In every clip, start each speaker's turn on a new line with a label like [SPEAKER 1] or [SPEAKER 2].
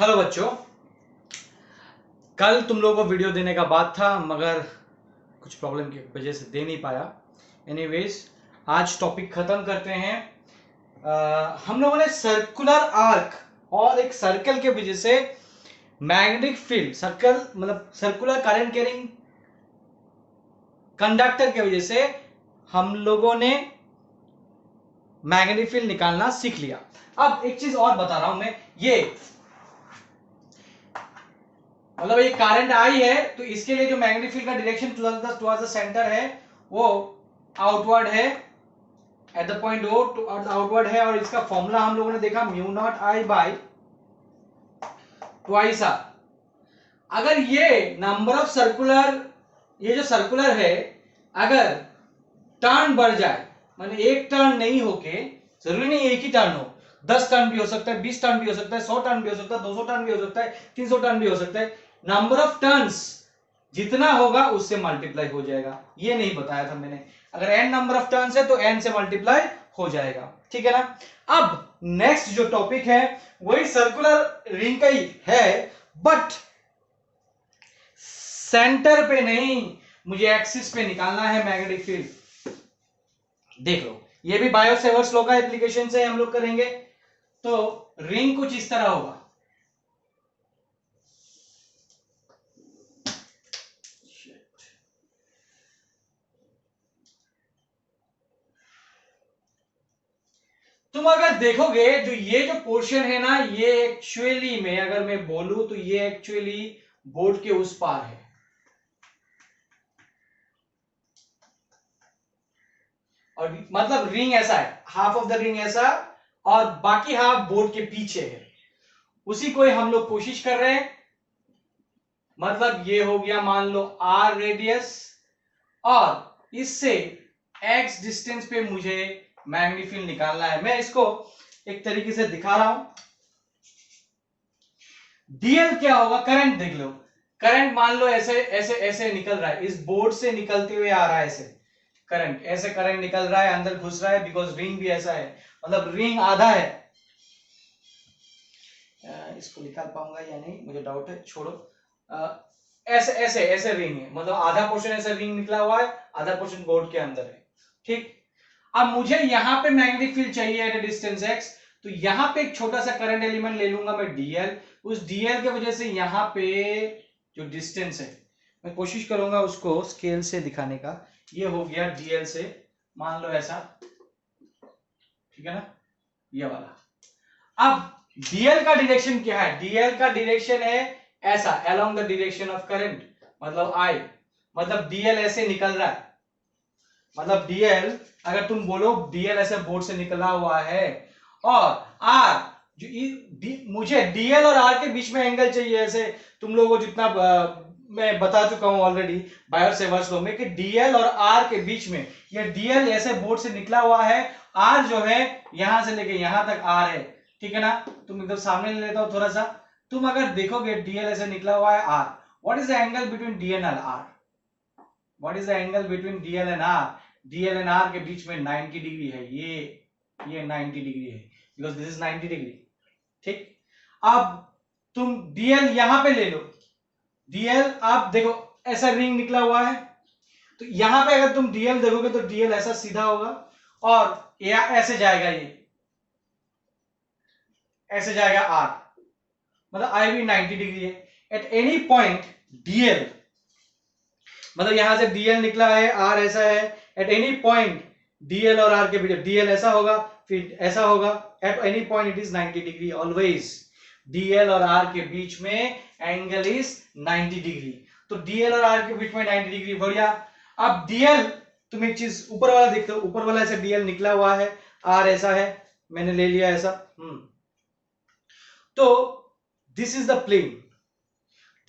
[SPEAKER 1] Hello बच्चों, कल तुम लोगों को वीडियो देने का बात था मगर कुछ प्रॉब्लम की वजह से दे नहीं पाया। एनीवेज, आज टॉपिक खत्म करते हैं। हम लोगों ने सर्कुलर आर्क और एक सर्कल के वजह से मैग्नेटिक फील्ड, सर्कल मतलब सर्कुलर करंट कैरिंग कंडक्टर के वजह से हम लोगों ने मैग्नेटिक फील्ड निकालना सीख लिया। अब एक चीज और बता रहा हूं मैं, ये मतलब एक करंट आई है तो इसके लिए जो मैग्नेटिक फील्ड का डायरेक्शन टुवर्ड्स द सेंटर है वो आउटवर्ड है, at the point O outward है। और इसका फॉर्मूला हम लोगों ने देखा mu naught I by twice R. अगर ये नंबर ऑफ सर्कुलर, ये जो सर्कुलर है, अगर टर्न बढ़ जाए, माने एक टर्न नहीं होके, जरूरी नहीं एक ही टर्न हो, 10 टर्न भी हो सकता है, 20 टर्न भी हो सकता है, 100 टर्न भी हो सकता है, 200 टर्न भी हो सकता है, 300 टर्न भी हो सकता है, नंबर ऑफ टर्न्स जितना होगा उससे मल्टीप्लाई हो जाएगा। ये नहीं बताया था मैंने, अगर n नंबर ऑफ टर्न्स है तो n से मल्टीप्लाई हो जाएगा, ठीक है ना। अब नेक्स्ट जो टॉपिक है वही सर्कुलर रिंग का ही है, बट सेंटर पे नहीं, मुझे एक्सिस पे निकालना है मैग्नेटिक फील्ड। देख लो, ये भी बायो सेवर्स लॉ का एप्लीकेशन से हम लोग करेंगे। तो रिंग कुछ इस तरह होगा, तुम अगर देखोगे जो ये जो पोर्शन है ना, ये एक्चुअली में अगर मैं बोलूं तो ये एक्चुअली बोर्ड के उस पार है, और मतलब रिंग ऐसा है, हाफ ऑफ द रिंग ऐसा और बाकी हाफ बोर्ड के पीछे है। उसी को हम लोग कोशिश कर रहे हैं। मतलब ये हो गया मान लो r रेडियस, और इससे x डिस्टेंस पे मुझे मैग्नेटिक फील्ड निकालना है। मैं इसको एक तरीके से दिखा रहा हूं। dl क्या होगा, करंट देख लो, करंट मान लो ऐसे ऐसे ऐसे निकल रहा है, इस बोर्ड से निकलते हुए आ रहा है, ऐसे करंट, ऐसे करंट निकल रहा है, अंदर घुस रहा है, बिकॉज रिंग भी ऐसा है, मतलब रिंग आधा है। इसको निकाल पाऊंगा या नहीं मुझे डाउट है, छोड़ो। ऐसे ऐसे ऐसे रिंग है, मतलब आधा पोर्शन ऐसे रिंग निकला हुआ है, आधा पोर्शन बोर्ड के अंदर है, ठीक। अब मुझे यहां पे मैग्नेटिक फील्ड चाहिए एट ए डिस्टेंस x, तो यहां पे एक छोटा सा करंट एलिमेंट ले लूंगा मैं dl। उस dl के वजह से यहां पे जो डिस्टेंस है, मैं कोशिश करूंगा उसको स्केल से दिखाने का। ये हो गया dl से, मान लो ऐसा, ठीक है ना, ये वाला। अब dl का डायरेक्शन क्या है, dl का डायरेक्शन है ऐसा, along the direction of current, मतलब I, मतलब dl ऐसे निकल रहा है, मतलब dl, अगर तुम बोलो dl ऐसे बोर्ड से निकला हुआ है, और r जो मुझे dl और r के बीच में एंगल चाहिए, ऐसे तुम लोगों को जितना मैं बता चुका हूं ऑलरेडी बायो सेवर्स लॉ में कि dl और r के बीच में, ये dl ऐसे बोर्ड से निकला हुआ है, r जो है यहां से लेके यहां तक r है, ठीक है ना। तुम एकदम सामने ले लेता हूं थोड़ा सा, तुम अगर देखोगे dl ऐसे निकला हुआ है r, what is the angle between dl and r, what is the angle between dl and r, dl and r के बीच में 90 डिग्री है, ये 90 डिग्री है, बिकॉज दिस इज 90 डिग्री, ठीक। अब तुम dl यहां पे ले लो, dl आप देखो ऐसा रिंग निकला हुआ है, तो यहां पे अगर तुम dl देखोगे तो dl ऐसा सीधा होगा, और ऐसे जाएगा, ये ऐसे जाएगा r, मतलब I भी 90 डिग्री है। एट एनी पॉइंट dl, मतलब यहां से dl निकला है, r ऐसा है, एट एनी पॉइंट dl और r के बीच dl ऐसा होगा, फिर ऐसा होगा, at any point it is 90 degree, always dl और r के बीच में एंगल इज 90 डिग्री। तो dl और r के बीच में 90 डिग्री, बढ़िया। अब dl, तुम एक चीज ऊपर वाला देखते हो, ऊपर वाला ऐसे dl निकला हुआ है, r ऐसा है, मैंने ले लिया ऐसा, तो this is the plane,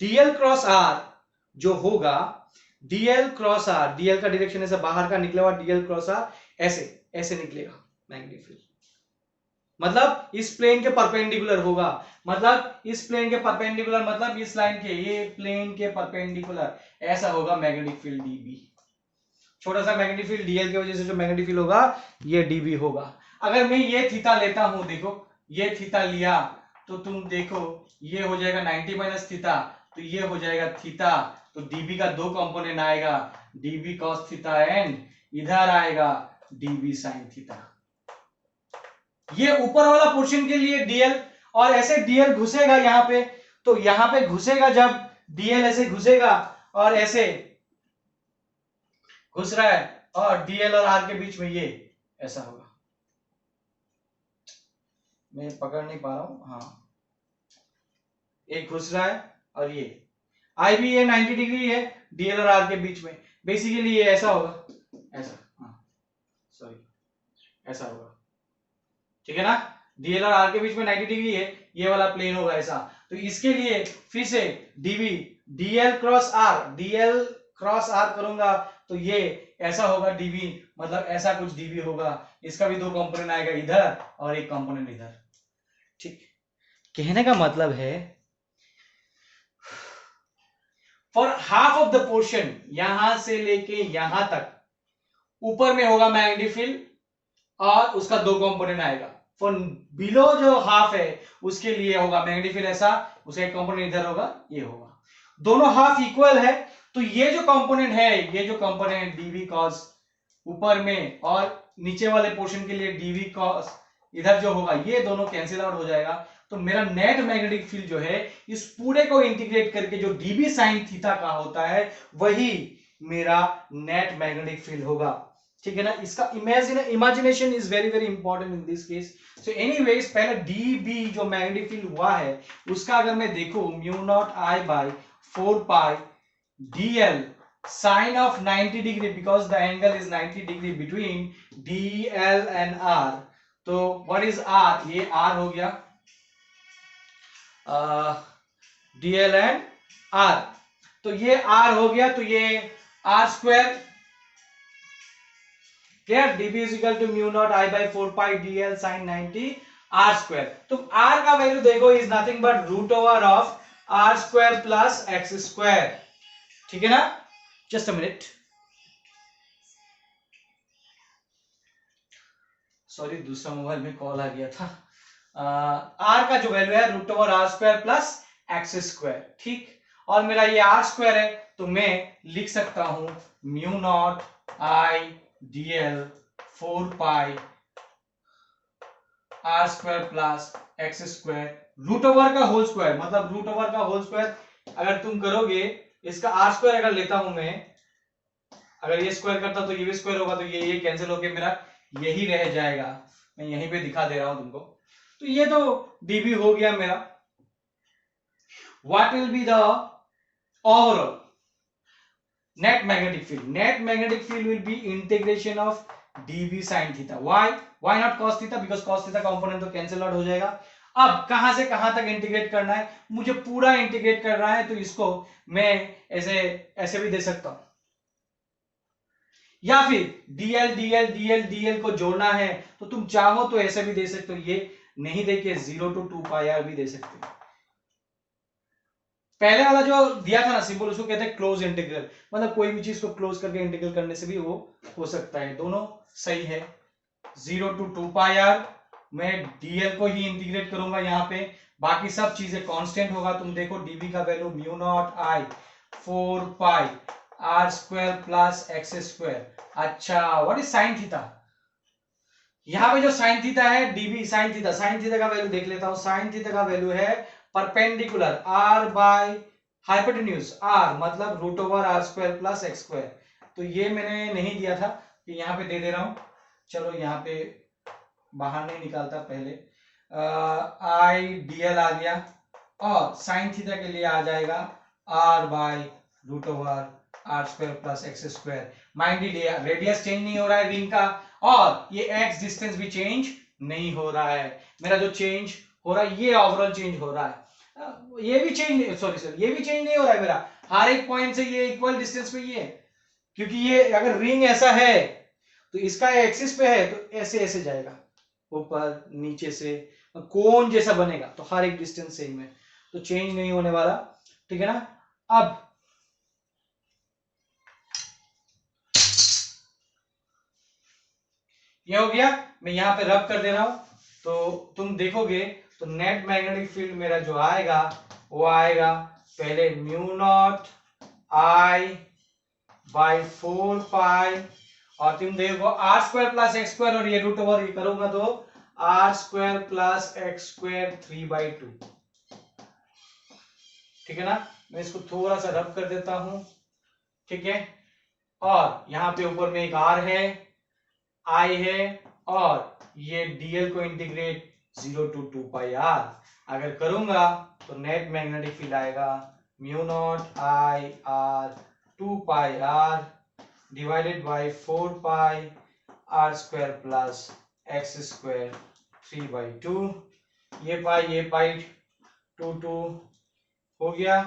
[SPEAKER 1] dl cross r जो होगा, dl क्रॉस r, dl का डायरेक्शन ऐसे बाहर का निकला हुआ, dl क्रॉस r ऐसे ऐसे निकलेगा मैग्नेटिक फील्ड, मतलब इस प्लेन के परपेंडिकुलर होगा, मतलब इस प्लेन के परपेंडिकुलर, मतलब इस लाइन के, ये प्लेन के परपेंडिकुलर ऐसा होगा मैग्नेटिक फील्ड dB। छोटा सा मैग्नेटिक फील्ड dl की वजह से जो मैग्नेटिक फील्ड होगा ये dB होगा। अगर मैं ये थीटा लेता हूं, देखो ये थीटा लिया, तो तुम देखो ये हो जाएगा 90 माइनस थीटा, तो ये हो जाएगा थीटा, तो डीबी का दो कंपोनेंट आएगा, डीबी कॉस थीटा एंड इधर आएगा डीबी साइन थीटा। ये ऊपर वाला पोर्शन के लिए डीएल, और ऐसे डीएल घुसेगा यहाँ पे, तो यहाँ पे घुसेगा, जब डीएल ऐसे घुसेगा और ऐसे घुस रहा है और डीएल और आर के बीच में ये ऐसा होगा, मैं पकड़ नहीं पा रहा हूं, हाँ एक घुस रहा है और ये आई भी ये 90 डिग्री है डीएल और आर के बीच में, बेसिकली ये ऐसा होगा, ऐसा, हाँ सॉरी ऐसा होगा, ठीक है ना, डीएल और आर के बीच में 90 डिग्री है, ये वाला प्लेन होगा ऐसा। तो इसके लिए फिर से डीबी डीएल क्रॉस आर करूंगा तो ये ऐसा होगा डीबी, मतलब ऐसा कुछ डीबी होगा, इसका भी दो कंपोनेंट आएगा इधर और एक कंपोनेंट इधर, ठीक। कहने का मतलब है for half of the portion, यहां से लेके यहां तक ऊपर में होगा मैग्नेटिक फील्ड और उसका दो कंपोनेंट आएगा, फॉर बिलो जो हाफ है उसके लिए होगा मैग्नेटिक फील्ड ऐसा, उसका एक कंपोनेंट इधर होगा, ये होगा, दोनों हाफ इक्वल है, तो ये जो कंपोनेंट है, ये जो कंपोनेंट डीवी कॉस ऊपर में और नीचे वाले पोर्शन के लिए डीवी कॉस इधर जो होगा, ये दोनों कैंसिल आउट हो जाएगा, तो मेरा नेट मैग्नेटिक फील्ड जो है इस पूरे को इंटीग्रेट करके जो डीबी साइन थीटा का होता है वही मेरा नेट मैग्नेटिक फील्ड होगा, ठीक है ना। इसका imagination is very very important in this case. So anyways पहले डीबी जो मैग्नेटिक फील्ड हुआ है उसका अगर मैं देखूं mu naught I by 4 pi dl sin of 90 degree because the angle is 90 degree between dl and r, तो what is r, ये r हो गया dl and r, तो ये r हो गया, तो ये r square clear, db is equal to mu naught I by 4 pi dl sin 90 r square, तो r का वैल्यू देखो is nothing but root over of r square plus x square, ठीक है ना। जस्ट अ मिनट, सॉरी दूसरा mobile में call आ गया था। आर का जो वैल्यू है root over R square plus X square, ठीक, और मेरा ये आर स्क्वायर है तो मैं लिख सकता हूं mu naught I DL 4 pi R square plus X square root over का होल स्क्वायर, मतलब रूट ओवर का होल स्क्वायर अगर तुम करोगे, इसका आर स्क्वायर अगर लेता हूं मैं, अगर ये स्क्वायर करता तो ये भी स्क्वायर होगा, तो ये कैंसिल होके मेरा यही रह जाएगा, मैं यहीं पे दिखा दे रहा हूं तुमको, तो ये तो डीबी हो गया मेरा। What will be the overall net magnetic field, net magnetic field will be integration of dB sine theta, why not cos theta, because cos theta component तो कैंसिल आउट हो जाएगा। अब कहां से कहां तक इंटीग्रेट करना है, मुझे पूरा इंटीग्रेट करना है, तो इसको मैं ऐसे भी दे सकता हूं, या फिर dl dl dl dl को जोड़ना है तो तुम चाहो तो ऐसे भी दे सकते हो, ये नहीं देके 0 to 2 पाई आर भी दे सकते हो। पहले वाला जो दिया था ना सिंबल, उसको कहते हैं क्लोज इंटीग्रल, मतलब कोई भी चीज को क्लोज करके इंटीग्रल करने से भी वो हो सकता है, दोनों सही है। 0 to 2 पाई आर, मैं dl को ही इंटीग्रेट करूंगा यहाँ पे, बाकी सब चीजें कांस्टेंट होगा। तुम देखो dv का value mu naught I 4 pi R square plus X square. अच्छा, व्हाट इज साइन थीटा, यहां पे जो साइन थीटा है डीबी साइन थीटा का वैल्यू देख लेता हूं, साइन थीटा का वैल्यू है perpendicular R by hypotenuse R, मतलब root over R square plus X square, तो ये मैंने नहीं दिया था, ये यहां पे दे दे रहा हूं, चलो यहाँ पे बाहर नहीं निकालता, पहले आई डीएल आ गया और साइन थीटा के लिए आ जाएगा R by root over R square plus X square. Mind लिया, रेडियस चेंज नहीं हो रहा है रिंग का, और ये एक्स डिस्टेंस भी चेंज नहीं हो रहा है, मेरा जो चेंज हो रहा है ये ओवरऑल चेंज हो रहा है, ये भी चेंज सॉरी ये भी चेंज नहीं हो रहा है मेरा, हर एक पॉइंट से ये इक्वल डिस्टेंस पे ये, क्योंकि ये अगर रिंग ऐसा है तो इसका एक्सिस पे है तो ऐसे ऐसे जाएगा, ऊपर नीचे से कोन जैसा बनेगा, तो हर एक डिस्टेंस सेम है, तो चेंज नहीं होने वाला, ठीक है ना। अब ये हो गया, मैं यहां पे रब कर दे रहा हूं, तो तुम देखोगे तो नेट मैग्नेटिक फील्ड मेरा जो आएगा वो आएगा पहले mu naught I by 4 pi, और तुम देखो R square plus X square और ये रूट ओवर ये करूंगा तो R square plus X square 3/2, ठीक है ना। मैं इसको थोड़ा सा रब कर देता हूं, ठीक है। और यहां पे ऊपर में एक आर है, आई है, और ये डीएल को इंटीग्रेट 0 to 2 पाई आर अगर करूंगा तो नेट मैग्नेटिक फील्ड आएगा mu naught I R 2 pi R divided by 4 pi R square plus X square 3/2। ये पाई 2 हो गया,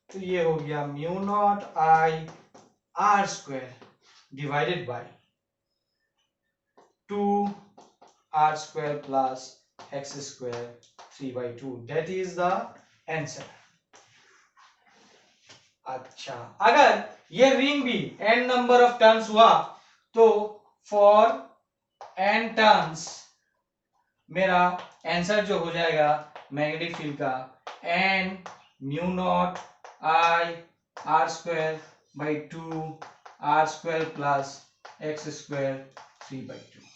[SPEAKER 1] तो ये हो गया mu naught I R square divided by 2 r square plus x square 3/2, that is the answer। अच्छा, अगर ये रिंग भी n नंबर ऑफ टर्न्स हुआ तो फॉर n टर्न्स मेरा आंसर जो हो जाएगा मैग्नेटिक फील्ड का n mu naught I R square by 2 r square plus X square 3/2।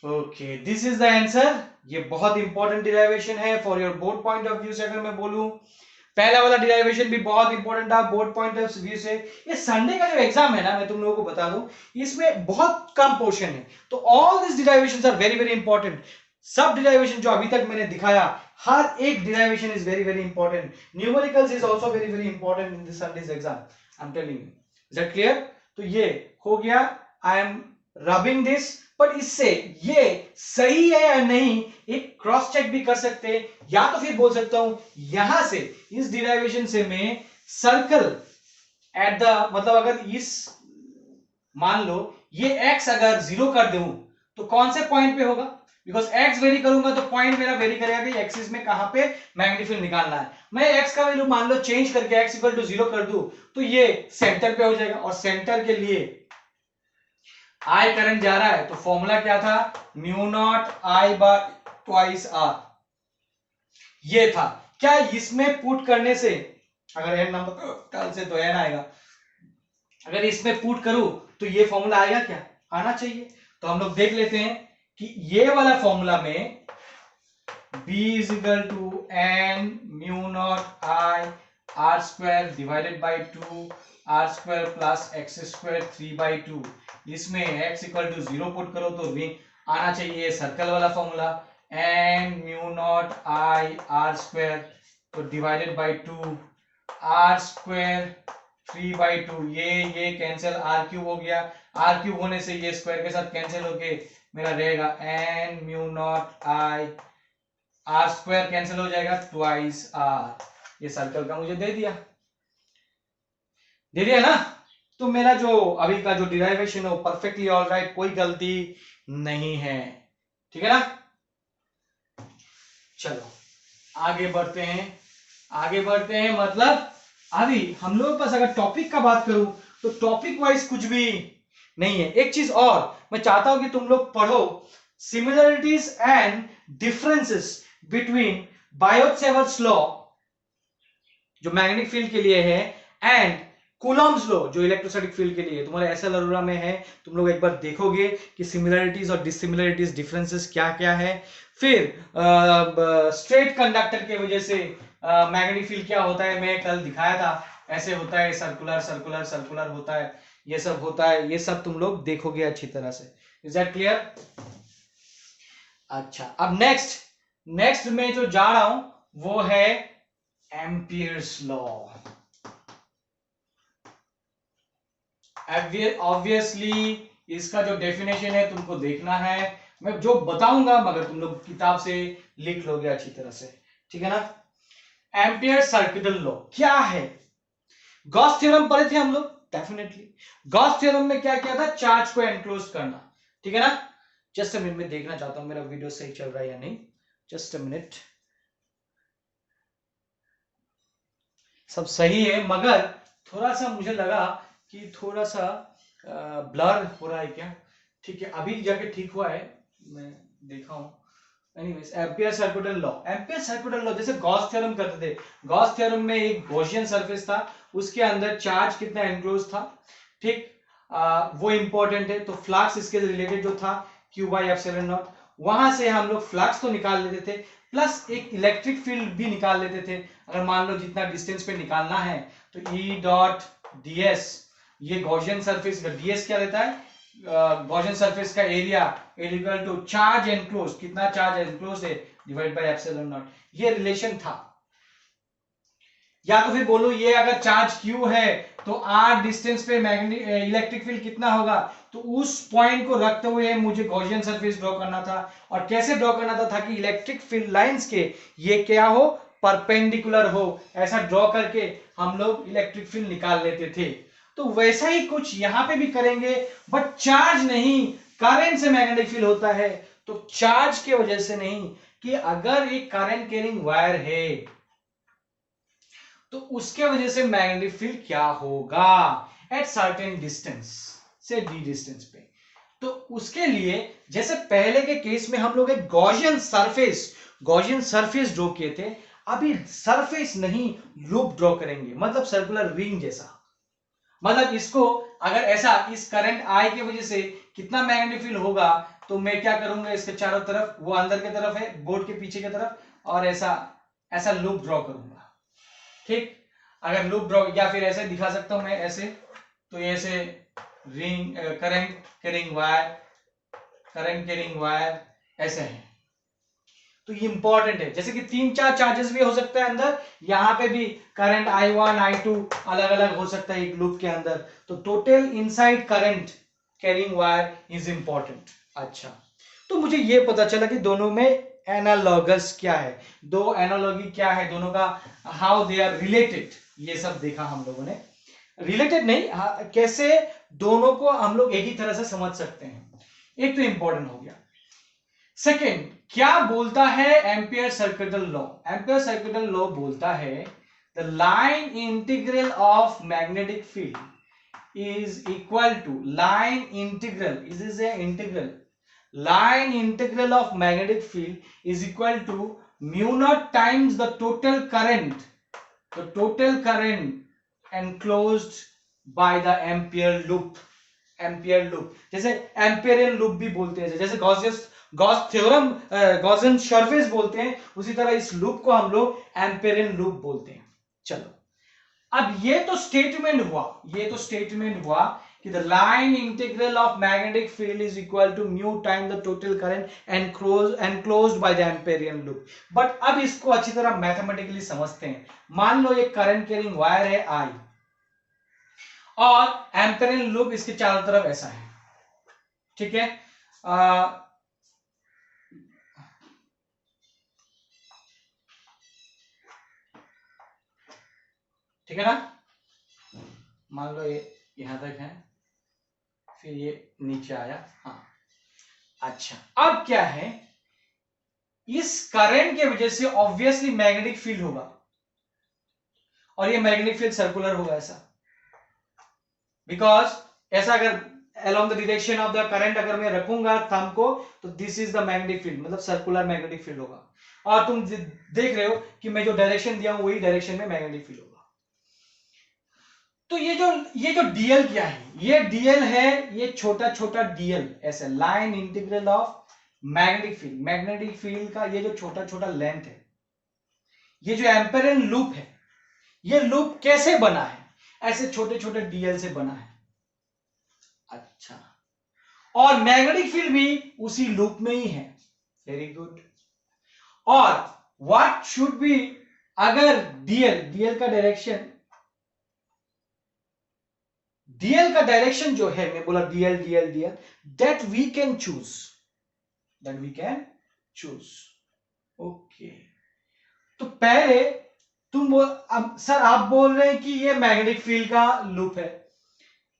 [SPEAKER 1] Okay, this is the answer. ये बहुत इंपॉर्टेंट डिराइवेशन है for your board point of view से। अगर मैं बोलूं पहला वाला डिराइवेशन भी बहुत इंपॉर्टेंट है बोर्ड पॉइंट ऑफ व्यू से। ये संडे का जो एग्जाम है ना, मैं तुम लोगों को बता दूं, इसमें बहुत कम पोर्शन है, तो all this derivations are very very important. सब डिराइवेशन जो अभी तक मैंने दिखाया, हर एक derivation is very very important. Numericals is also very very important in this Sunday's exam, I am telling you. Is that clear? तो ये हो गया, आई एम रबिंग दिस। पर इससे ये सही है या नहीं एक क्रॉस चेक भी कर सकते हैं, या तो फिर बोल सकता हूं यहां से इस डिराइवेशन से मैं सर्कल एट द, मतलब अगर इस, मान लो ये x अगर 0 कर दूं तो कौन से पॉइंट पे होगा, बिकॉज x वेरी करूंगा तो पॉइंट मेरा वेरी करेगा कि एक्सिस में कहां पे मैग्नेटिक फील्ड निकालना है। मैं x का वैल्यू मान लो चेंज करके x इक्वल टू 0 कर दूं तो ये सेंटर पे हो जाएगा, और सेंटर के लिए आई करंट जा रहा है, तो फॉर्मूला क्या था, mu naught I by twice R, ये था। क्या इसमें पुट करने से, अगर n नंबर टर्न से तो n आएगा, अगर इसमें पुट करूं तो ये फॉर्मूला आएगा क्या, आना चाहिए। तो हम लोग देख लेते हैं कि ये वाला फॉर्मूला में b is equal to n mu naught I R square divided by 2 R square plus X square 3/2, इसमें x इक्वल टू 0 पुट करो तो रिंग आना चाहिए सर्कल वाला formula, n mu naught I R square तो divided by 2 R square 3/2, ये cancel, are cube हो गया, आर क्यूब होने से ये स्क्वायर के साथ कैंसिल होके मेरा रहेगा n mu naught I R square cancel हो जाएगा ट्वाइस आर, ये सर्कल का मुझे दे दिया ना। तो मेरा जो अभी का जो डिराइवेशन है वो परफेक्टली ऑलराइट, कोई गलती नहीं है, ठीक है ना। चलो आगे बढ़ते हैं, मतलब अभी हम लोगों के पास अगर टॉपिक का बात करूं तो टॉपिक वाइज कुछ भी नहीं है। एक चीज और मैं चाहता हूं कि तुम लोग पढ़ो, similarities and differences between Biot-Savart's law जो मैग्नेटिक फील्ड के लिए है एंड कूलम्ब्स लॉ जो इलेक्ट्रोस्टैटिक फील्ड के लिए तुम्हारे एसएल अरोरा में है। तुम लोग एक बार देखोगे कि सिमिलरिटीज और डिसिमिलरिटीज डिफरेंसेस क्या क्या है। फिर स्ट्रेट कंडक्टर के वजह से मैग्नेटिक फील्ड क्या होता है, मैं कल दिखाया था, ऐसे होता है, सर्कुलर सर्कुलर सर्कुलर होता है, ये सब होता है, ये सब तुम लोग देखोगे अच्छी तरह से। Is that clear? अच्छा, अब नेक्स्ट में जो जा रहा हूं वो है एम्पियर्स लॉ। ऑब्वियसली इसका जो डेफिनेशन है तुमको देखना है, मैं जो बताऊंगा मगर तुम लोग किताब से लिख लोगे अच्छी तरह से, ठीक है ना। एम्पियर सर्किटल लॉ क्या है, गॉस थ्योरम पढ़े थे हम लोग, डेफिनेटली गॉस थ्योरम में क्या किया था, चार्ज को एनक्लोज करना, ठीक है ना। जस्ट अ मिनट में देखना चाहता हूं मेरा वीडियो सही चल रहा है या नहीं, जस्ट अ मिनट। सब सही है मगर थोड़ा सा मुझे लगा कि थोड़ा सा ब्लर हो रहा है क्या, ठीक है, अभी जाके ठीक हुआ है, मैं देखा हूं, एनीवेज एम्पियर सर्कुलर लॉ जैसे गॉस थ्योरम करते थे। गॉस थ्योरम में एक गॉसियन सरफेस था, उसके अंदर चार्ज कितना एनक्लोज था, ठीक, वो इंपॉर्टेंट है। तो फ्लक्स इसके रिलेटेड जो था Q बाई एप्सिलॉन नॉट, वहां से हम लोग फ्लक्स तो निकाल लेते थे, प्लस एक इलेक्ट्रिक फील्ड भी निकाल लेते थे। अगर मान लो जितना डिस्टेंस पे निकालना है तो E डॉट ds, ये गॉसियन सरफेस का ds क्या रहता है, गॉसियन सरफेस का area equal to charge enclose, कितना चार्ज एनक्लोज है डिवाइड बाय एप्सिलॉन नॉट, ये रिलेशन था। या तो फिर बोलो ये अगर चार्ज Q है तो r डिस्टेंस पे मैग्नेटिक इलेक्ट्रिक फील्ड कितना होगा, तो उस पॉइंट को रखते हुए मुझे गॉसियन सरफेस ड्रॉ करना था। और कैसे ड्रॉ करना था, ताकि इलेक्ट्रिक फील्ड लाइंस के ये क्या हो, परपेंडिकुलर हो, ऐसा ड्रॉ करके हम लोग इलेक्ट्रिक फील्ड निकाल लेते थे। तो वैसा ही कुछ यहां पे भी करेंगे, बट चार्ज नहीं, करंट से मैग्नेटिक फील्ड होता है। तो चार्ज के वजह से नहीं, कि अगर एक करंट कैरिंग वायर है तो उसके वजह से मैग्नेटिक फील्ड क्या होगा एट सर्टेन डिस्टेंस से d डिस्टेंस पे। तो उसके लिए जैसे पहले के केस में हम लोग एक गॉसियन सरफेस ड्रॉ किए थे, अभी सरफेस नहीं लूप ड्रॉ करेंगे, मतलब सर्कुलर रिंग जैसा। मतलब इसको अगर ऐसा इस करंट I की वजह से कितना मैग्नेटिक फील्ड होगा, तो मैं क्या करूंगा, इसके चारों तरफ, वो अंदर की तरफ है बोर्ड के पीछे की तरफ, और ऐसा ऐसा लूप ड्रॉ करूंगा, ठीक। अगर लूप ड्रॉ, या फिर ऐसे दिखा सकता हूं मैं ऐसे, तो ऐसे रिंग करंट कैरिंग वायर ऐसे है। तो ये इंपॉर्टेंट है, जैसे कि 3-4 चार्जेस भी हो सकता है अंदर, यहां पे भी करंट I1 I2 अलग अलग हो सकता है एक लूप के अंदर। तो total inside current carrying wire is important. अच्छा, तो मुझे ये पता चला कि दोनों में एनालॉगस क्या है, दो एनालॉगी क्या है दोनों का, हाउ दे आर रिलेटेड, ये सब देखा हम लोगों ने। रिलेटेड नहीं, कैसे दोनों को हम लोग एक ही तरह से समझ सकते हैं, एक तो इंपॉर्टेंट हो गया। सेकेंड, क्या बोलता है Ampere circuital law? Ampere circuital law बोलता है the line integral of magnetic field is equal to line integral of magnetic field is equal to mu naught times the total current enclosed by the ampere loop। जैसे एम्पियरियन loop भी बोलते हैं, जैसे Gaussian surface बोलते हैं, उसी तरह इस लूप को हम लोग एम्पियरियन लूप बोलते हैं। चलो, अब ये तो स्टेटमेंट हुआ कि the line integral of magnetic field is equal to mu time the total current enclosed by the Amperian loop. But अब इसको अच्छी तरह मैथमेटिकली समझते हैं। मान लो एक करंट कैरिंग वायर है I, और एम्पियरियन लूप इसके चारों तरफ ऐसा है, ठीक है। ठीक है ना, मान लो ये यहां तक है, फिर ये नीचे आया, हाँ। अच्छा, अब क्या है, इस करंट के वजह से ऑब्वियसली मैग्नेटिक फील्ड होगा, और ये मैग्नेटिक फील्ड सर्कुलर होगा ऐसा, बिकॉज ऐसा अगर along the direction of the current अगर मैं रखूंगा थंब को, तो this is the magnetic field, मतलब सर्कुलर मैग्नेटिक फील्ड होगा। और तुम देख रहे हो कि मैं जो डायरेक्शन दिया हूं वही डायरेक्शन में मैग्नेटिक फील्ड होगा। तो ये जो डीएल क्या है, ये डीएल है, ये छोटा छोटा डीएल, ऐसे line integral of magnetic field का ये जो छोटा छोटा लेंथ है, ये जो एम्पियरियन लूप है, ये लूप कैसे बना है, ऐसे छोटे छोटे डीएल से बना है। अच्छा, और मैग्नेटिक फील्ड भी उसी लूप में ही है। Very good. और व्हाट शुड बी, अगर डीएल का डायरेक्शन जो है, मैं बोला DL, that we can choose, okay. तो पहले तुम अब सर आप बोल रहे हैं कि ये मैग्नेटिक फील्ड का लूप है,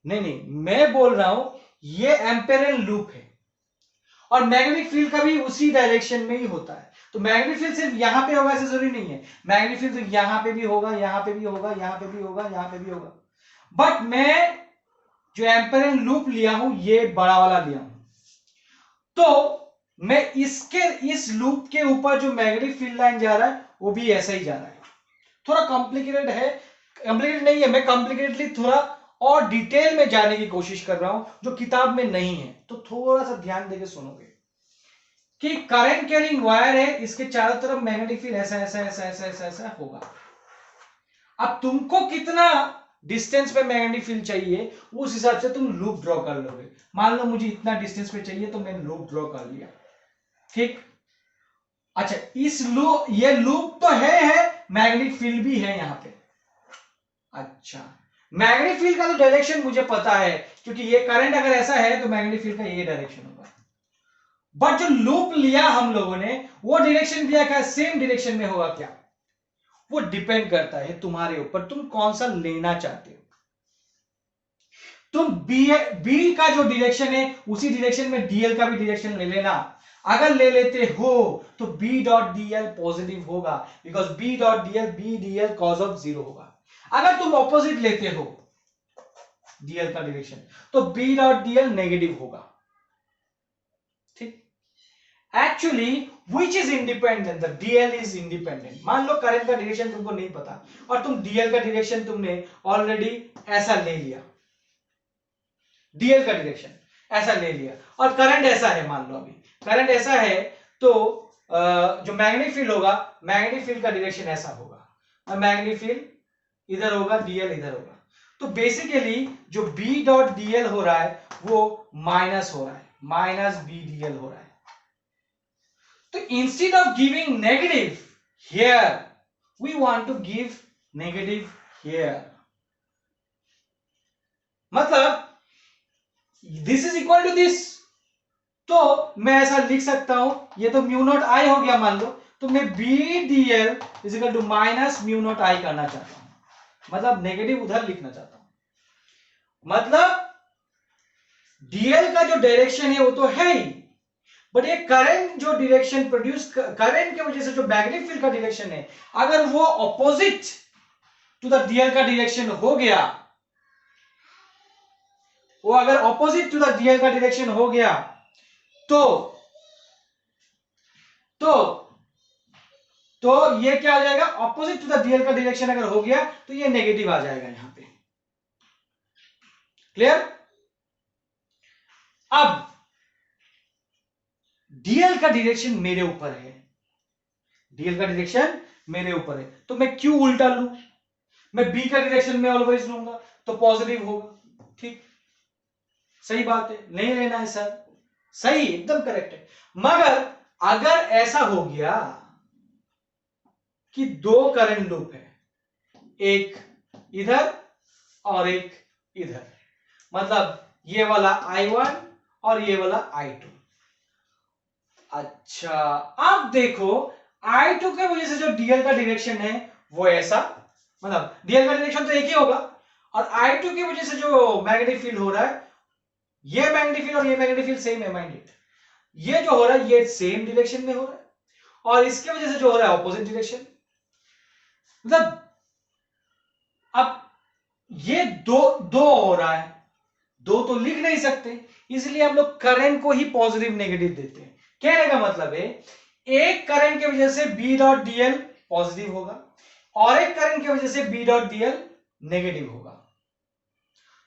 [SPEAKER 1] नहीं, मैं बोल रहा हूं ये एम्पियरियन लूप है, और मैग्नेटिक फील्ड का भी उसी डायरेक्शन में ही होता है। तो मैग्नेटिक फील्ड सिर्फ यहां पे होगा ऐसा जरूरी नहीं है, मैग्नेटिक फील्ड तो यहां पे भी होगा, यहां पे भी होगा, यहां पे भी होगा, यहां पे भी होगा। बट मैं जो एम्पियरियन लूप लिया हूं ये बड़ा वाला लिया हूं, तो मैं इस लूप के ऊपर जो मैग्नेटिक फील्ड लाइन जा रहा है वो भी ऐसा ही जा रहा है। थोड़ा कॉम्प्लिकेटेड है, कॉम्प्लिकेटेड नहीं है, मैं कॉम्प्लिकेटेडली थोड़ा और डिटेल में जाने की कोशिश कर रहा हूं जो किताब में नहीं है, तो थोड़ा सा ध्यान देके सुनोगे कि करंट कैरिंग वायर है, इसके चारों तरफ मैग्नेटिक फील्ड ऐसा ऐसा ऐसा ऐसा ऐसा ऐसा होगा। अब तुमको कितना डिस्टेंस पे मैग्नेटिक फील्ड चाहिए उस हिसाब से तुम लूप ड्रॉ कर लोगे। मान लो मुझे इतना डिस्टेंस पे चाहिए तो मैंने लूप ड्रॉ कर लिया, ठीक। अच्छा, इस लूप, ये लूप तो है मैग्नेटिक फील्ड भी है यहां पे। अच्छा, मैग्नेटिक फील्ड का तो डायरेक्शन मुझे पता है, क्योंकि ये करंट अगर ऐसा है तो मैग्नेटिक फील्ड का ये डायरेक्शन होगा। बट जो लूप लिया हम लोगों ने वो डायरेक्शन दिया क्या सेम डायरेक्शन में होगा क्या, वो डिपेंड करता है तुम्हारे ऊपर, तुम कौन सा लेना चाहते हो। तुम बी का जो डायरेक्शन है उसी डायरेक्शन में डीएल का भी डायरेक्शन ले लेना। अगर ले लेते हो तो बी डॉट डीएल पॉजिटिव होगा, because B dot DL B DL cos of zero होगा। अगर तुम ऑपोजिट लेते हो डीएल का डायरेक्शन तो बी डॉट डीएल नेगेटिव होगा, ठीक। Actually which is independent, the DL is independent. मान लो करंट का डायरेक्शन तुमको नहीं पता और तुम डीएल का डायरेक्शन तुमने ऑलरेडी ऐसा ले लिया, डीएल का डायरेक्शन ऐसा ले लिया और करंट ऐसा है, मान लो अभी करंट ऐसा है तो जो मैग्नेटिक फील्ड होगा, मैग्नेटिक फील्ड का डायरेक्शन ऐसा होगा, मैग्नेटिक फील्ड इधर होगा, डीएल इधर होगा। तो बेसिकली जो बी डॉट डीएल हो रहा है वो माइनस हो रहा है, माइनस बी डीएल हो रहा है। तो instead of giving negative here we want to give negative here, मतलब this is equal to this. तो मैं ऐसा लिख सकता हूं, ये तो म्यू नॉट आई हो गया मान लो, तो मैं B DL is equal to minus mu naught I करना चाहता हूं, मतलब नेगेटिव उधर लिखना चाहता हूं। मतलब डीएल का जो डायरेक्शन है वो तो है ही, बट ये करंट जो डायरेक्शन प्रोड्यूस, करंट की वजह से जो मैग्नेटिक फील्ड का डायरेक्शन है अगर वो ऑपोजिट टू द डीएल का डायरेक्शन हो गया, वो अगर ऑपोजिट टू द डीएल का डायरेक्शन हो गया तो ये क्या आ जाएगा, ऑपोजिट टू द डीएल का डायरेक्शन अगर हो गया तो ये नेगेटिव आ जाएगा यहां पे। क्लियर? अब डीएल का डायरेक्शन मेरे ऊपर है, डीएल का डायरेक्शन मेरे ऊपर है, तो मैं क्यों उल्टा लूं, मैं बी का डायरेक्शन में ऑलवेज लूंगा तो पॉजिटिव होगा, ठीक। सही बात है, नहीं लेना है सर, सही एकदम करेक्ट है। मगर अगर ऐसा हो गया कि दो करंट लूप है, एक इधर और एक इधर, मतलब ये वाला I1 और ये वाला I2। अच्छा, अब देखो I2 के वजह से जो डीएल का डायरेक्शन है वो ऐसा, मतलब डीएल का डायरेक्शन तो एक ही होगा, और I2 की वजह से जो मैग्नेटिक फील्ड हो रहा है, ये मैग्नेटिक फील्ड और ये मैग्नेटिक फील्ड सेम है, माइंड इट। ये जो हो रहा है ये सेम डायरेक्शन में हो रहा है, और इसके वजह से जो हो रहा है ऑपोजिट डायरेक्शन। मतलब अब ये दो हो रहा है, दो तो लिख नहीं सकते, इसलिए हम लोग करंट को ही पॉजिटिव नेगेटिव देते हैं। कहने का मतलब है एक करंट की वजह से बी डॉट डीएल पॉजिटिव होगा और एक करंट की वजह से बी डॉट डीएल नेगेटिव होगा।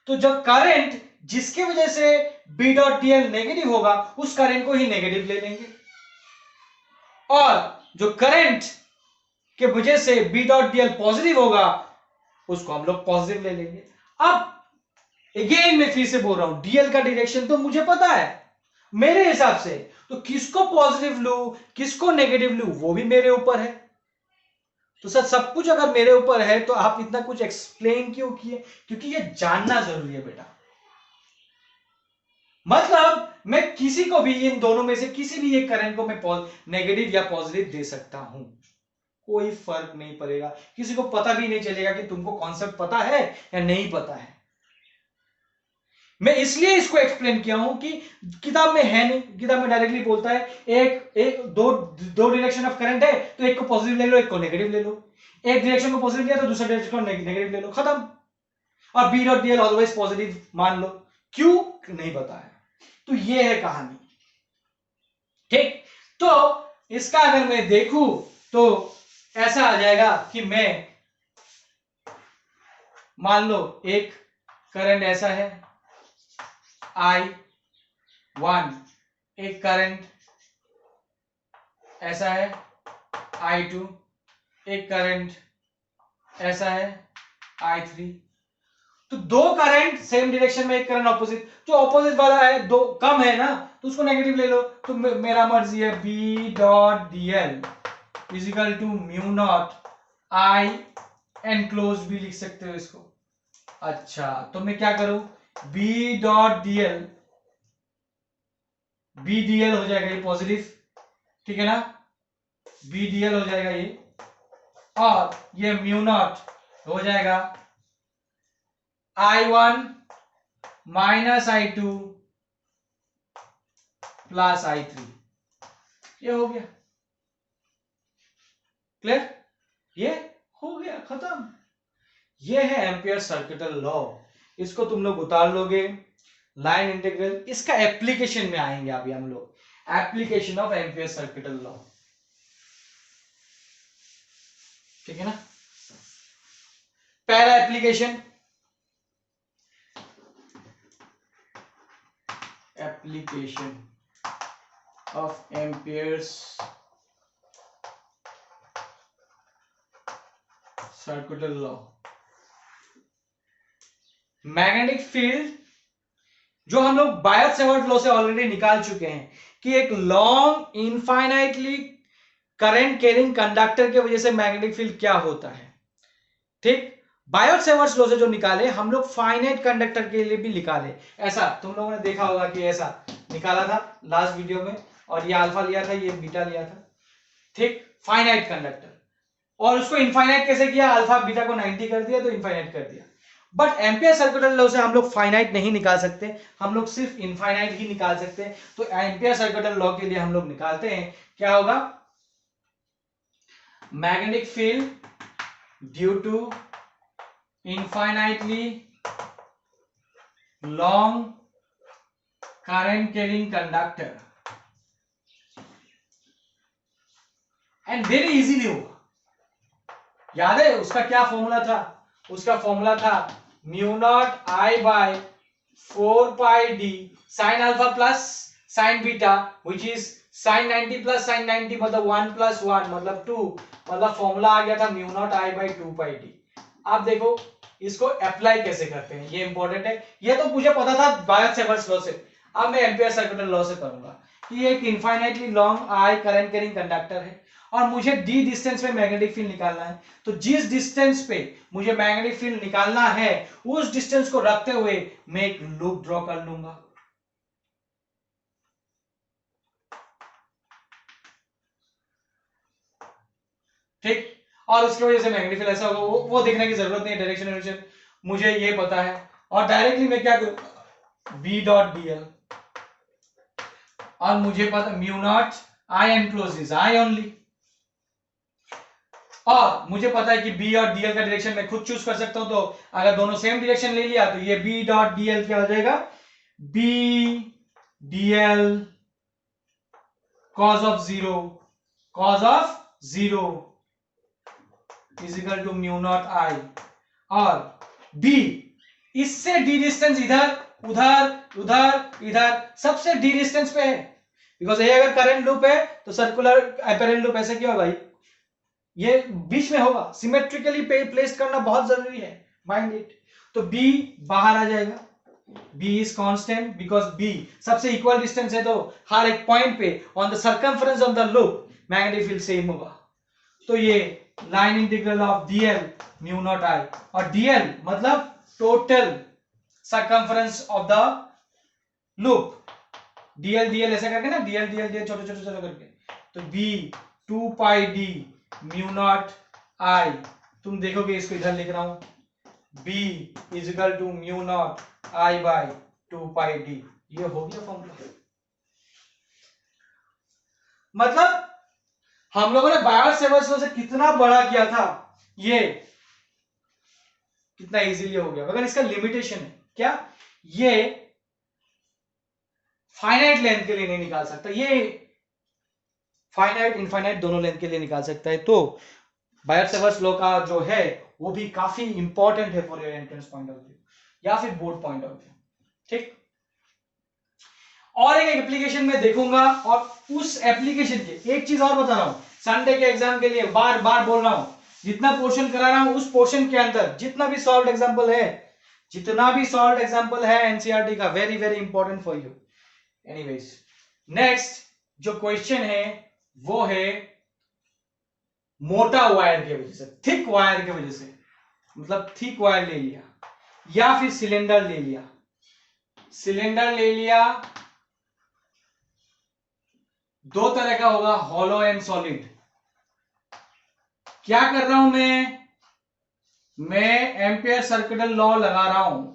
[SPEAKER 1] तो जो करंट जिसकी वजह से बी डॉट डीएल नेगेटिव होगा उस करंट को ही नेगेटिव ले लेंगे, और जो करंट के वजह से बी डॉट डीएल पॉजिटिव होगा उसको हम लोग पॉजिटिव ले लेंगे। अब अगेन मैं फिर से बोल रहा हूं, डीएल का डायरेक्शन तो मुझे पता है मेरे हिसाब से, तो किसको पॉजिटिव लू किसको नेगेटिव लू वो भी मेरे ऊपर है। तो सर सब कुछ अगर मेरे ऊपर है तो आप इतना कुछ एक्सप्लेन क्यों किए, क्योंकि ये जानना जरूरी है बेटा। मतलब मैं किसी को भी इन दोनों में से किसी भी एक करंट को मैं नेगेटिव या पॉजिटिव दे सकता हूं, कोई फर्क नहीं पड़ेगा, किसी को पता भी नहीं चलेगा कि तुमको कॉन्सेप्ट पता है या नहीं पता है। मैं इसलिए इसको एक्सप्लेन किया हूं कि किताब में है नहीं, किताब में डायरेक्टली बोलता है दो डायरेक्शन ऑफ करंट है तो एक को पॉजिटिव ले लो एक को नेगेटिव ले लो, एक डायरेक्शन को पॉजिटिव लिया तो दूसरे डायरेक्शन को नेगेटिव ले लो, खत्म। और B dot DL always positive मान लो, क्यों नहीं बताया। तो ये है कहानी। ठीक, तो इसका अगर मैं देखूं तो ऐसा आ जाएगा कि मैं मान लो एक करंट ऐसा है I1, एक करंट ऐसा है I2, एक करंट ऐसा है I3। तो दो करंट सेम डायरेक्शन में, एक करंट ऑपोजिट, जो ऑपोजिट वाला है दो कम है ना तो उसको नेगेटिव ले लो। तो मेरा मर्जी है B dot D L is equal to mu naught I enclose भी लिख सकते हो इसको। अच्छा, तो मैं क्या करूं, B dot D L, B D L हो जाएगा ये पॉजिटिव, ठीक है ना, बी डी एल हो जाएगा ये, और ये म्यू नॉट हो जाएगा I1 minus I2 plus I3। ये हो गया क्लियर, ये हो गया खत्म। ये है एम्पियर सर्किटल लॉ। इसको तुम लोग उतार लोगे, लाइन इंटीग्रल, इसका एप्लीकेशन में आएंगे अभी हम लोग, application of ampere circuital law, ठीक है ना। पहला application, application of amperes circuital law. Magnetic field जो हम लोग बायट-सेवर्ट लॉ से ऑलरेडी निकाल चुके हैं कि एक long infinitely current carrying conductor की वजह से मैग्नेटिक फील्ड क्या होता है, ठीक। बायट-सेवर्ट लॉ से जो निकाले हम लोग फाइनाइट कंडक्टर के लिए भी निकाले। ऐसा तुम लोगों ने देखा होगा कि ऐसा निकाला था लास्ट वीडियो में, और ये अल्फा लिया था, ये बीटा लिया था, ठीक, फाइनाइट कंडक्टर। और उसको इनफाइनाइट कैसे किया, अल्फा बीटा को 90 कर दिया तो इनफाइनाइट कर दिया। बट एम्पियर सर्किटल लॉ से हम लोग फाइनाइट नहीं निकाल सकते, हम लोग सिर्फ इनफाइनाइट ही निकाल सकते हैं। तो एम्पियर सर्किटल लॉ के लिए हम लोग निकालते हैं, क्या होगा, magnetic field due to infinitely long current carrying conductor, and very easily होगा। याद है उसका क्या फॉर्मूला था, उसका फॉर्मूला था mu naught I by 4 pi D sine alpha plus sine beta which is sine 90 plus sine 90 मतलब 1 प्लस 1 मतलब 2, मतलब फॉर्मूला आ गया था mu naught I by 2 pi D. अब देखो इसको अप्लाई कैसे करते हैं, ये इंपॉर्टेंट है। ये तो मुझे पता था बायट-सेवर्ट लॉ से, अब मैं एम्पियर सर्किटल लॉ से करूंगा कि एक infinitely long I current carrying conductor है और मुझे डी डिस्टेंस में मैग्नेटिक फील्ड निकालना है। तो जिस डिस्टेंस पे मुझे मैग्नेटिक फील्ड निकालना है उस डिस्टेंस को रखते हुए मैं एक लूप ड्रॉ कर लूंगा, ठीक। और उसकी वजह से मैग्नेटिक फील्ड ऐसा होगा, वो देखने की जरूरत नहीं है, डायरेक्शन मुझे ये पता है। और डायरेक्टली मैं क्या करूं, बी डॉट डी एल, और मुझे पता mu naught I enclose is I only, और मुझे पता है कि बी और डीएल का डायरेक्शन मैं खुद चूज कर सकता हूं। तो अगर दोनों सेम डायरेक्शन ले लिया तो ये बी डॉट डीएल क्या हो जाएगा, B DL cos of zero, cos of zero is equal to mu naught I, और बी इससे डी डिस्टेंस इधर उधर उधर इधर सबसे डी डिस्टेंस पे है, बिकॉज ये अगर करंट लूप है तो सर्कुलर अपैरेंट लूप ऐसे क्यों भाई, ये बीच में होगा, सिमेट्रिकली प्लेस करना बहुत जरूरी है, माइंड इट। तो B बाहर आ जाएगा, B is constant because B सबसे इक्वल डिस्टेंस है, तो हर एक पॉइंट पे on the circumference of the loop magnetic field same होगा। तो ये line integral of dl mu naught I, और dl मतलब total circumference of the loop, dl ऐसे करके ना, dl छोटे छोटे छोटे करके, तो B 2 pi d mu naught I, तुम देखोगे इसको इधर लिख रहा हूं, B is equal to mu naught I by 2 pi D. ये हो गया फॉर्मूला। मतलब हम लोगों ने बायट-सेवर्ट लॉ से कितना बड़ा किया था, ये कितना इजीली हो गया। मगर इसका लिमिटेशन है क्या, ये फाइनाइट लेंथ के लिए नहीं निकाल सकता, ये फाइनाइट इनफाइनाइट दोनों लेंथ के लिए निकाल सकता है। तो बायर-सेवर्स लॉ का जो है वो भी काफी इंपॉर्टेंट है for your entrance point of view या फिर बोर्ड पॉइंट ऑफ व्यू। ठीक, और एक एप्लीकेशन में देखूंगा, और उस एप्लीकेशन के एक चीज और बता रहा हूं, संडे के एग्जाम के लिए बार बार बोल रहा हूं, जितना पोर्शन करा रहा हूं उस पोर्शन के अंदर जितना भी सॉल्व एग्जांपल है, जितना भी सॉल्व एग्जांपल है एनसीईआरटी का, very very important for you. Anyways, next जो क्वेश्चन है वो है मोटा वायर की वजह से, थिक वायर की वजह से, मतलब थिक वायर ले लिया या फिर सिलेंडर ले लिया, सिलेंडर ले लिया, दो तरह का होगा, हॉलो एंड सॉलिड। क्या कर रहा हूं मैं एम्पियर सर्कुलर लॉ लगा रहा हूं,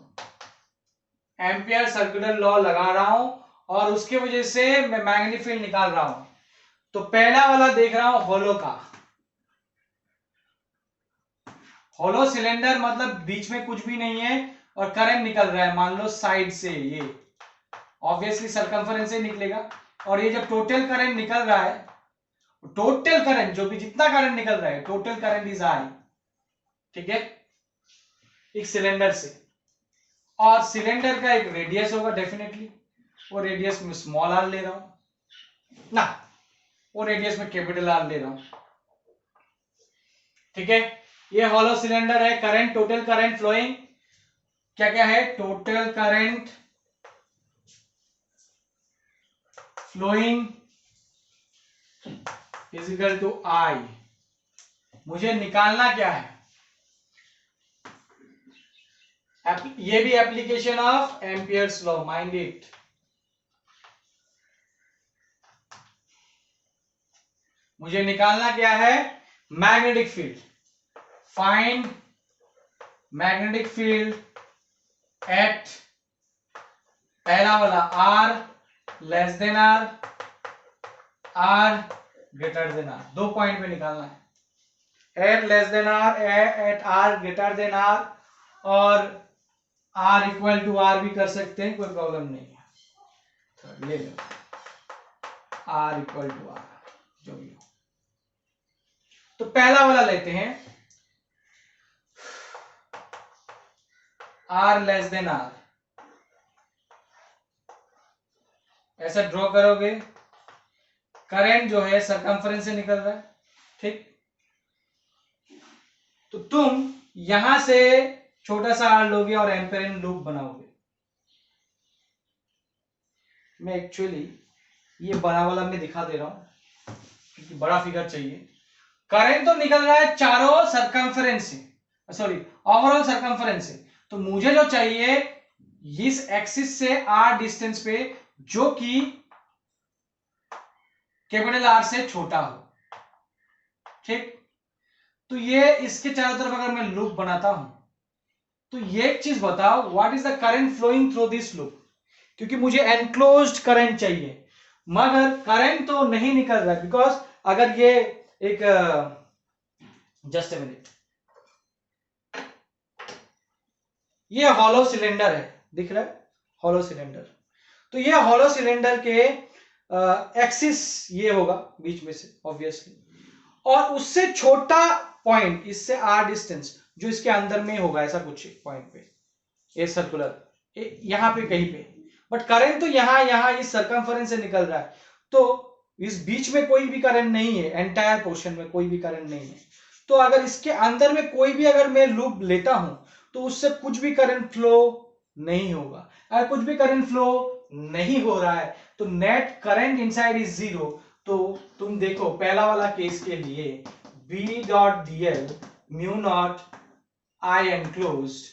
[SPEAKER 1] एम्पियर सर्कुलर लॉ लगा रहा हूं, और उसकी वजह से मैं मैग्नेटिक फील्ड निकाल रहा हूं। तो पहला वाला देख रहा हूं हॉलो का, हॉलो सिलेंडर मतलब बीच में कुछ भी नहीं है और करंट निकल रहा है, मान लो साइड से, ये ऑब्वियसली सरकमफरेंस से निकलेगा, और ये जब टोटल करंट निकल रहा है, टोटल करंट जो भी जितना करंट निकल रहा है, टोटल करंट इज आई, ठीक है, एक सिलेंडर से, और सिलेंडर का एक रेडियस होगा डेफिनेटली, वो रेडियस में स्मॉल आर ले रहा हूं ना, वो रेडियस में कैपिटल आर ले रहा हूं, ठीक है। ये हॉलो सिलेंडर है, करंट, टोटल करंट फ्लोइंग, क्या क्या है, total current flowing is equal to I. मुझे निकालना क्या है, ये भी application of Ampere's law, mind it. मुझे निकालना क्या है, magnetic field, find magnetic field at, पहला वाला R less than R, R greater than R, दो पॉइंट पे निकालना है, at less than R, at R greater than R, और आर इक्वल टू आर भी कर सकते हैं, कोई प्रॉब्लम नहीं है, तो ले लो आर इक्वल टू आर जो भी हो। तो पहला वाला लेते हैं, आर लेस देन आर, ऐसा ड्रॉ करोगे, करंट जो है सरकमफरेंस से निकल रहा है, ठीक, तो तुम यहां से छोटा सा आर लोगे और एम्पेयर लूप बनाओगे। मैं एक्चुअली ये बड़ा वाला में दिखा दे रहा हूं क्योंकि बड़ा फिगर चाहिए। करंट तो निकल रहा है चारों सरकमफरेंस से, सॉरी ओवरऑल सरकमफरेंस से, तो मुझे जो चाहिए इस एक्सिस से आर डिस्टेंस पे जो कि कैपिटल आर से छोटा हो, ठीक। तो ये इसके चारों तरफ अगर मैं लूप बनाता हूं तो ये एक चीज बताओ, what is the current flowing through this loop, क्योंकि मुझे एनक्लोज्ड करंट चाहिए, मगर करंट तो नहीं निकल रहा, बिकॉज अगर ये एक जस्ट ए मिनट, ये हॉलो सिलेंडर है, दिख रहा है हॉलो सिलेंडर, तो ये हॉलो सिलेंडर के एक्सिस ये होगा बीच में से ऑब्वियसली, और उससे छोटा पॉइंट इससे आर डिस्टेंस जो इसके अंदर में होगा, ऐसा कुछ पॉइंट पे, ये सर्कुलर यहां पे कहीं पे, बट करंट तो यहां इस सरकमफरेंस से निकल रहा है, तो इस बीच में कोई भी करंट नहीं है, एंटायर पोर्शन में कोई भी करंट नहीं है, तो अगर इसके अंदर में कोई भी अगर मैं लूप लेता हूं तो उससे कुछ भी करंट फ्लो नहीं होगा, अगर कुछ भी करंट फ्लो नहीं हो रहा है तो net current inside is zero. तो तुम देखो पहला वाला केस के लिए B dot dl mu naught I enclosed,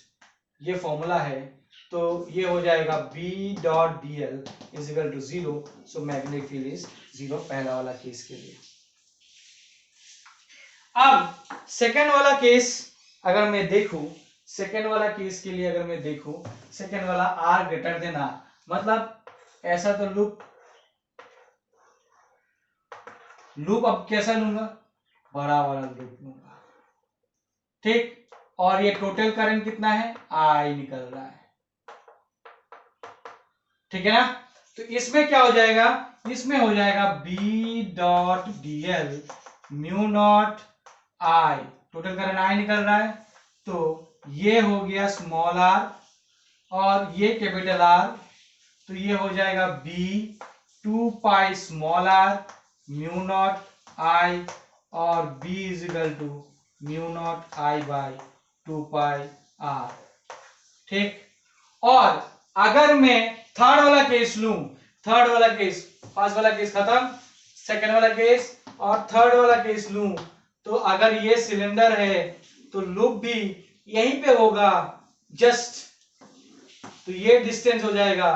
[SPEAKER 1] ये फॉर्मूला है, तो ये हो जाएगा B dot dl is equal to zero, so magnetic field is zero, पहला वाला केस के लिए। अब सेकेंड वाला केस अगर मैं देखूं, सेकेंड वाला केस के लिए अगर मैं देखूं, सेकेंड वाला R ग्रेटर देन R, मतलब ऐसा तो लूप अब कैसा लूंगा, बड़ा वाला लूप लूंगा, ठीक, और ये टोटल करंट कितना है, I निकल रहा है, ठीक है ना। तो इसमें क्या हो जाएगा, इसमें हो जाएगा B dot D L mu naught I, total current I निकल रहा है, तो ये हो गया स्मॉल आर और ये कैपिटल आर, तो ये हो जाएगा B 2 pi small R mu naught I और B is equal to mu naught I by 2 pi R. ठीक, और अगर मैं थर्ड वाला केस लूं, थर्ड वाला केस, फर्स्ट वाला केस खत्म, सेकंड वाला केस और थर्ड वाला केस लूं, तो अगर ये सिलेंडर है तो लूप भी यहीं पे होगा जस्ट, तो ये डिस्टेंस हो जाएगा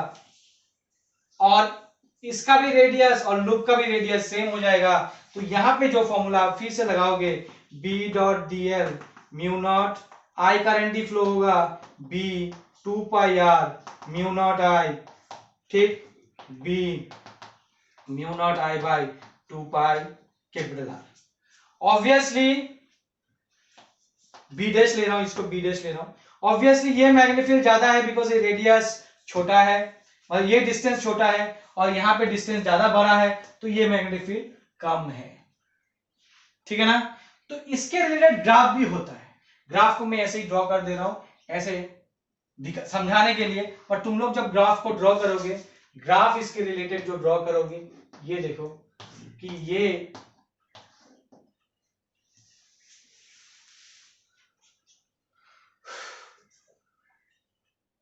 [SPEAKER 1] और इसका भी रेडियस और लूप का भी रेडियस सेम हो जाएगा। तो यहां पे जो फॉर्मूला आप फिर से लगाओगे, B dot D L mu naught I current ही फ्लो होगा B 2 pi R mu naught I, ठीक, B mu naught I by 2 pi capital R. Obviously B dash ले रहा हूं, इसको बी डैश ले रहा हूं। ऑब्वियसली ये मैग्नीफील्ड ज्यादा है बिकॉज ये रेडियस छोटा है और ये डिस्टेंस छोटा है और यहाँ पे डिस्टेंस ज्यादा बड़ा है, तो ये मैग्नीफील्ड कम है। ठीक है ना, तो इसके रिलेटेड ग्राफ भी होता है। ग्राफ को मैं ऐसे ही ड्रॉ कर दे रहा हूं ऐसे समझाने के लिए, पर तुम लोग जब ग्राफ को ड्रॉ करोगे, ग्राफ इसके रिलेटेड जो ड्रॉ करोगे, ये देखो कि ये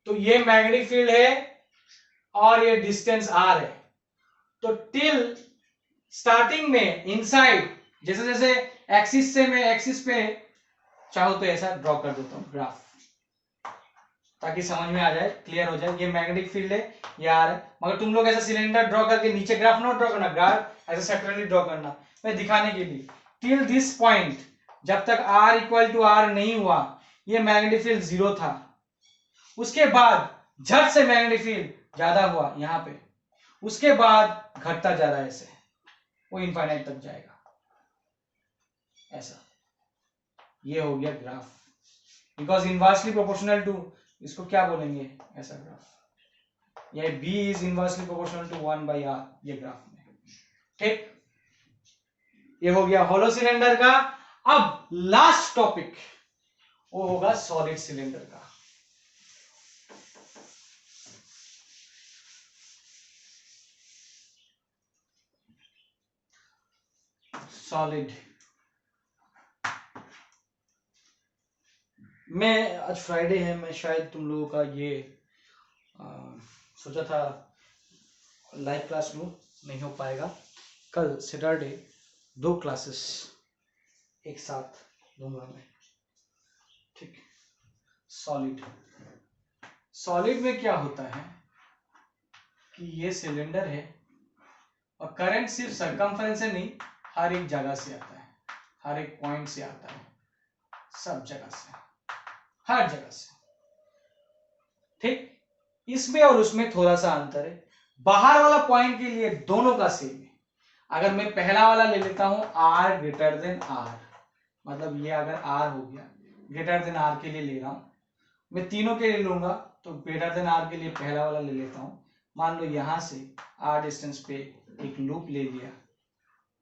[SPEAKER 1] तो ये मैग्नेटिक फील्ड है और ये डिस्टेंस आर है। तो टिल स्टार्टिंग में इनसाइड जैसे जैसे एक्सिस से मैं एक्सिस पे चाहो तो ऐसा ड्रॉ कर देता हूं ग्राफ, ताकि समझ में आ जाए, क्लियर हो जाए। ये मैग्नेटिक फील्ड है, ये आर है, मगर तुम लोग ऐसा सिलेंडर ड्रॉ करके नीचे ग्राफ नॉट ड्रॉ करना, ग्राफ ऐसा सेपरेटली ड्रॉ करना, मैं दिखाने के लिए। टिल दिस पॉइंट जब तक आर इक्वल टू आर नहीं हुआ, ये मैग्नेटिक फील्ड 0 था। उसके बाद झट से मैग्नेटिक फील्ड ज्यादा हुआ यहाँ पे, उसके बाद घटता जा रहा है ऐसे, वो इनफाइनाइट तक जाएगा ऐसा। ये हो गया graph, because inversely proportional to, इसको क्या बोलेंगे ऐसा ग्राफ, ये B is inversely proportional to 1 by R, ये ग्राफ में। ठीक, ये हो गया हॉलो सिलेंडर का। अब लास्ट टॉपिक वो होगा सॉलिड सिलेंडर का। सॉलिड, मैं आज फ्राइडे है, मैं शायद तुम लोगों का ये सोचा था लाइव क्लास लूं, नहीं हो पाएगा। कल सैटरडे 2 क्लासेस एक साथ लूंगा मैं। ठीक, सॉलिड, सॉलिड में क्या होता है कि ये सिलेंडर है और करंट सिर्फ सरकमफ्रेंस से नहीं, हर एक जगह से आता है, हर एक पॉइंट से आता है, सब जगह से, हर जगह से। ठीक, इसमें और उसमें थोड़ा सा अंतर है। बाहर वाला पॉइंट के लिए दोनों का सेम है। अगर मैं पहला वाला ले लेता हूं R ग्रेटर देन R, मतलब ये अगर R हो गया ग्रेटर देन R के लिए ले रहा हूं, मैं तीनों के लिए लूंगा तो ग्रेटर देन R के लिए पहला वाला ले लेता हूं। मान लो यहां से R डिस्टेंस पे एक लूप ले लिया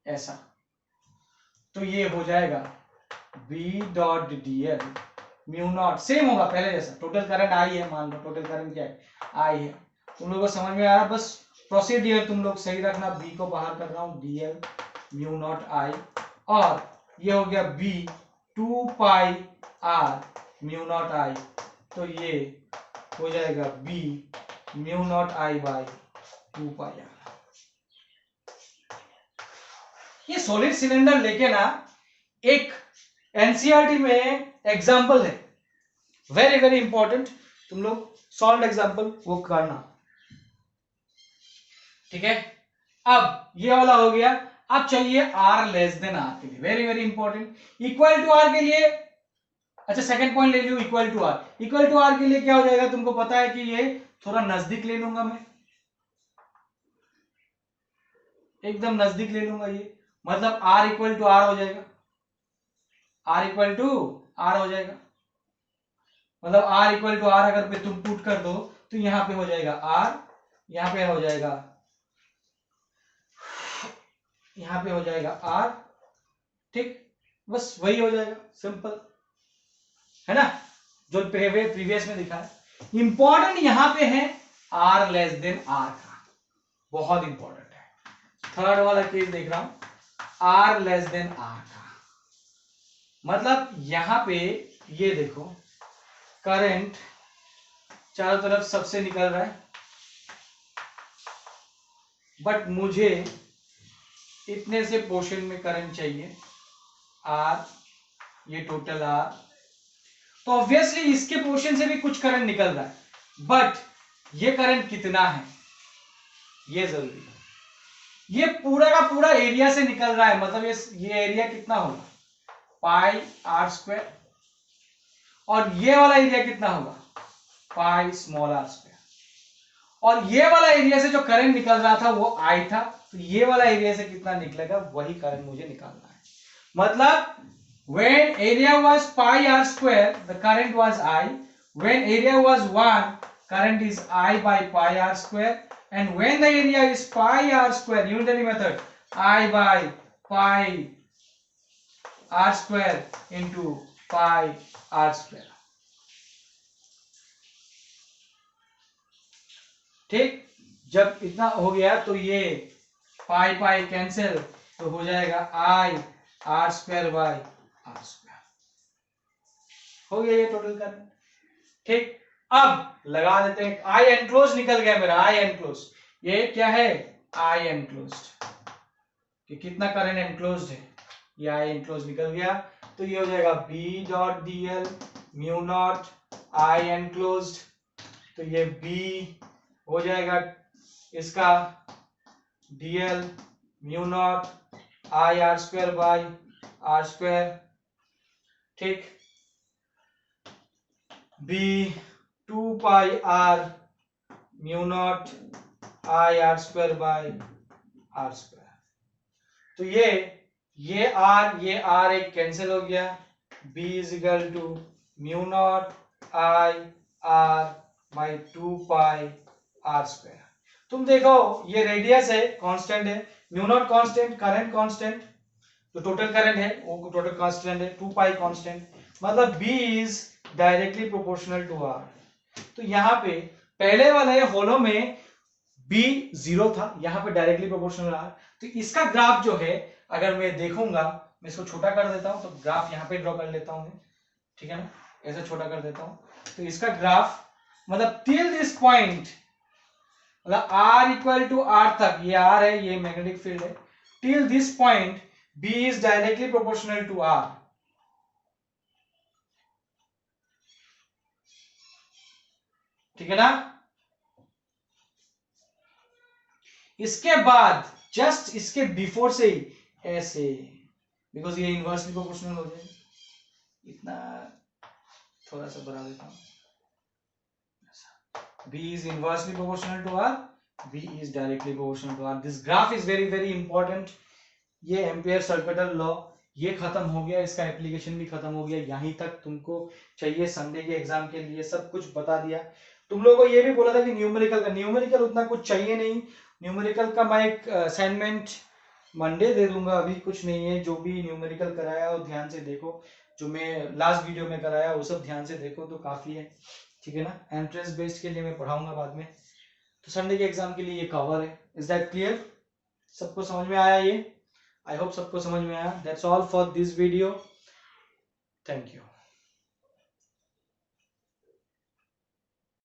[SPEAKER 1] ऐसा, तो ये हो जाएगा B dot D L mu not, same होगा पहले जैसा, टोटल करंट आई है, मान लो टोटल करंट क्या है, आई है। तुम लोगों को समझ में आ रहा, बस प्रोसीडियर तुम लोग सही रखना। बी को बाहर कर रहा हूं, D L mu naught I, और ये हो गया B 2 pi R mu naught I, तो ये हो जाएगा B mu naught I by 2 pi R. ये सॉलिड सिलेंडर लेके ना एक एनसीईआरटी में एग्जाम्पल है, वेरी वेरी इंपॉर्टेंट, तुम लोग सॉल्व एग्जाम्पल वो करना। ठीक है, अब ये वाला हो गया। अब चाहिए R लेस देन R के लिए, very very important. Equal to R के लिए, अच्छा सेकंड पॉइंट ले लियो, equal to R। Equal to R के लिए क्या हो जाएगा, तुमको पता है कि ये थोड़ा नजदीक ले लूंगा मैं, एकदम नजदीक ले लूंगा ये, मतलब R इक्वल टू R हो जाएगा, R इक्वल टू R हो जाएगा, मतलब R इक्वल टू R अगर पे तुम पुट कर दो तो यहां पे हो जाएगा R यहाँ पे हो जाएगा, यहाँ पे हो जाएगा R, ठीक, बस वही हो जाएगा, सिंपल है ना, जो प्रीवियस में दिखा है। इंपॉर्टेंट यहां पे है R लेस देन R का, बहुत इंपॉर्टेंट है। थर्ड वाला केस देख रहा हूं, R लेस देन R का मतलब यहां पे ये देखो, करंट चारों तरफ सबसे निकल रहा है, बट मुझे इतने से पोर्शन में करंट चाहिए R, ये टोटल R, तो ऑब्वियसली इसके पोर्शन से भी कुछ करंट निकल रहा है, बट ये करंट कितना है ये जरूरी है। ये पूरा का पूरा एरिया से निकल रहा है, मतलब ये एरिया कितना होगा, पाई आर स्क्वायर, और ये वाला एरिया कितना होगा, पाई स्मॉल आर स्क्वायर, और ये वाला एरिया से जो करंट निकल रहा था वो आई था, तो ये वाला एरिया से कितना निकलेगा वही करंट मुझे निकालना है। मतलब when area was pi r square the current was I, when area was 1 current is I by pi r square, and when the area is pi r square unitary method I by pi r square into pi r square, ठीक। जब इतना हो गया तो ये पाई pi cancel, तो हो जाएगा I r square by r square, हो गया ये टोटल करंट, ठीक। अब लगा देते हैं, आई एनक्लोज निकल गया मेरा, आई एनक्लोज, ये क्या है, आई एनक्लोज, कि कितना करंट एनक्लोज है, ये आई एनक्लोज निकल गया, तो ये हो जाएगा B dot dl mu naught I enclose, तो ये B हो जाएगा इसका dl mu naught I R square by R square, ठीक, B 2 pi r mu naught I R square by R square, तो ये r एक कैंसिल हो गया, B is equal to mu naught I R by 2 pi R square. तुम देखो ये radius है, कांस्टेंट है, mu naught constant, current constant, तो टोटल करंट है वो टोटल कांस्टेंट है, 2 पाई कांस्टेंट, मतलब B is directly proportional to R। तो यहाँ पे पहले वाले होलो में B 0 था, यहाँ पे डायरेक्टली प्रोपोर्शनल R, तो इसका ग्राफ जो है अगर मैं देखूंगा, मैं इसको छोटा कर देता हूं, तो ग्राफ यहाँ पे ड्रॉ कर लेता हूं मैं, ठीक है ना, ऐसे छोटा कर देता हूं, तो इसका ग्राफ मतलब टिल दिस पॉइंट, मतलब R इक्वल टू R तक, ये R है, ये मैग्नेटिक फील्ड है, till this point B is directly proportional to R, ठीक है ना। इसके बाद जस्ट इसके बिफोर से ही ऐसे, बिकॉज ये इनवर्सली प्रोपोर्शनल हो जाए, इतना थोड़ा सा बढ़ा देता हूं, B is inversely proportional to R, B is directly proportional to R. This graph is very very important. ये एम्पियर सर्किटल लॉ ये खत्म हो गया, इसका एप्लीकेशन भी खत्म हो गया, यहीं तक तुमको चाहिए संडे के एग्जाम के लिए सब कुछ बता दिया। तुम लोगों को ये भी बोला था कि न्यूमेरिकल उतना कुछ चाहिए नहीं, न्यूमेरिकल का मैं एक असाइनमेंट मंडे दे दूंगा, अभी कुछ नहीं है, जो भी न्यूमेरिकल कराया वो ध्यान से देखो, जो मैं लास्ट वीडियो में कराया वो सब ध्यान से देखो तो काफी है, ठीक है ना। एंट्रेंस बेस्ड के लिए मैं पढ़ाऊंगा बाद में, तो संडे के एग्जाम के लिए ये कवर है। इज दैट क्लियर, सबको समझ में आया ये, आई होप सबको समझ में आया। That's all for this video, thank you.